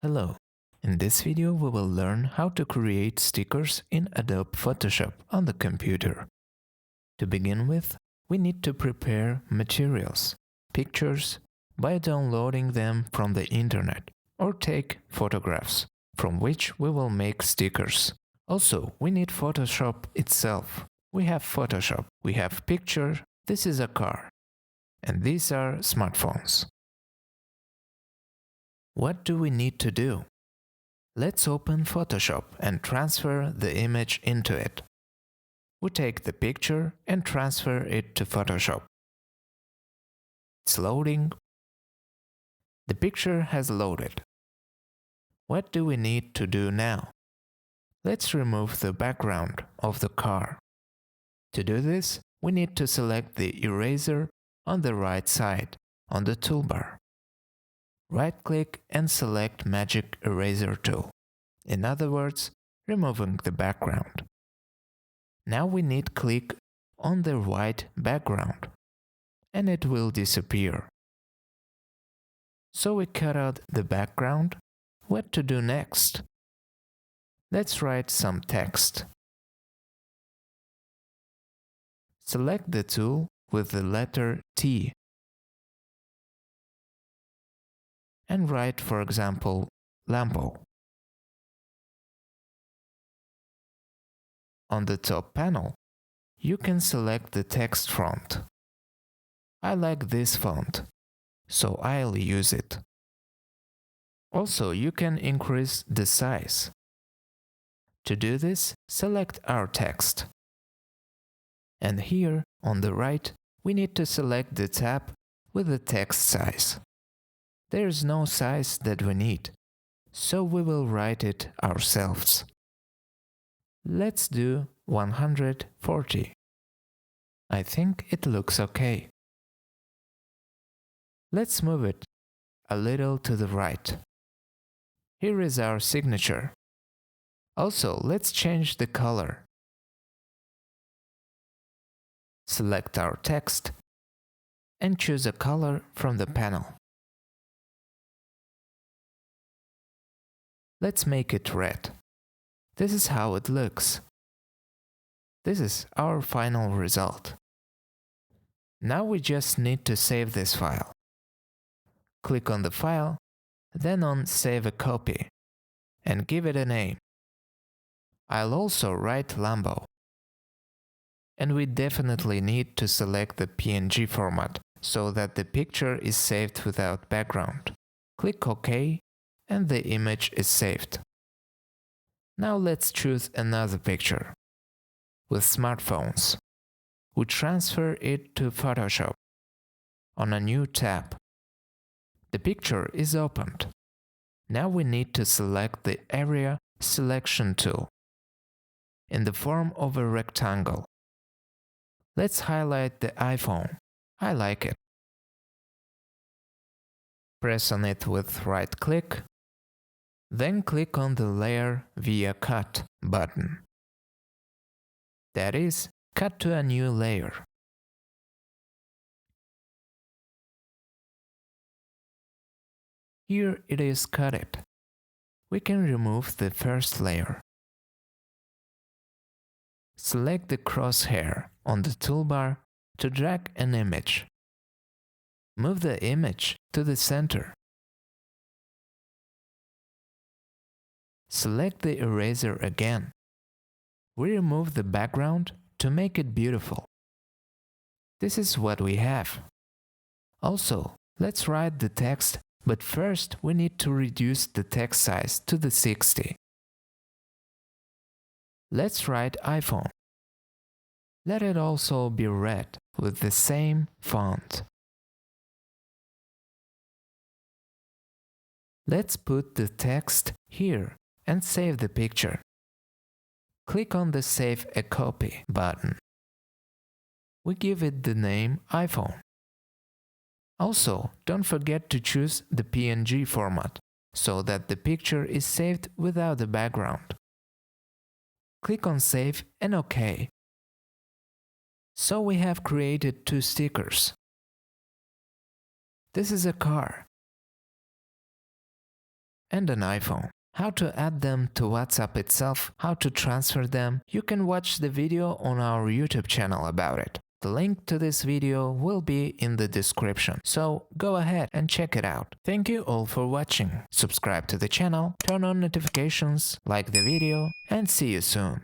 Hello. In this video we will learn how to create stickers in Adobe Photoshop on the computer. To begin with, we need to prepare materials, pictures, by downloading them from the internet, or take photographs, from which we will make stickers. Also, we need Photoshop itself. We have Photoshop, we have picture, this is a car, and these are smartphones. What do we need to do? Let's open Photoshop and transfer the image into it. We take the picture and transfer it to Photoshop. It's loading. The picture has loaded. What do we need to do now? Let's remove the background of the car. To do this, we need to select the eraser on the right side on the toolbar. Right-click and select Magic Eraser tool. In other words, removing the background. Now we need to click on the white background and it will disappear. So we cut out the background. What to do next? Let's write some text. Select the tool with the letter T and write, for example, Lambo. On the top panel, you can select the text font. I like this font, so I'll use it. Also, you can increase the size. To do this, select our text. And here, on the right, we need to select the tab with the text size. There is no size that we need, so we will write it ourselves. Let's do 140. I think it looks okay. Let's move it a little to the right. Here is our signature. Also, let's change the color. Select our text and choose a color from the panel. Let's make it red. This is how it looks. This is our final result. Now we just need to save this file. Click on the file, then on Save a Copy, and give it a name. I'll also write Lambo. And we definitely need to select the PNG format so that the picture is saved without background. Click OK and the image is saved. Now let's choose another picture. With smartphones, we transfer it to Photoshop on a new tab. The picture is opened. Now we need to select the Area Selection tool in the form of a rectangle. Let's highlight the iPhone. I like it. Press on it with right click. Then click on the Layer via Cut button. That is, cut to a new layer. Here it is cutted. We can remove the first layer. Select the crosshair on the toolbar to drag an image. Move the image to the center. Select the eraser again. We remove the background to make it beautiful. This is what we have. Also, let's write the text, but first we need to reduce the text size to the 60. Let's write iPhone. Let it also be red with the same font. Let's put the text here and save the picture. Click on the Save a Copy button. We give it the name iPhone. Also, don't forget to choose the PNG format so that the picture is saved without the background. Click on Save and OK. So we have created two stickers. This is a car. and an iPhone. How to add them to WhatsApp itself, how to transfer them, you can watch the video on our YouTube channel about it. The link to this video will be in the description, so go ahead and check it out. Thank you all for watching. Subscribe to the channel, turn on notifications, like the video, and see you soon.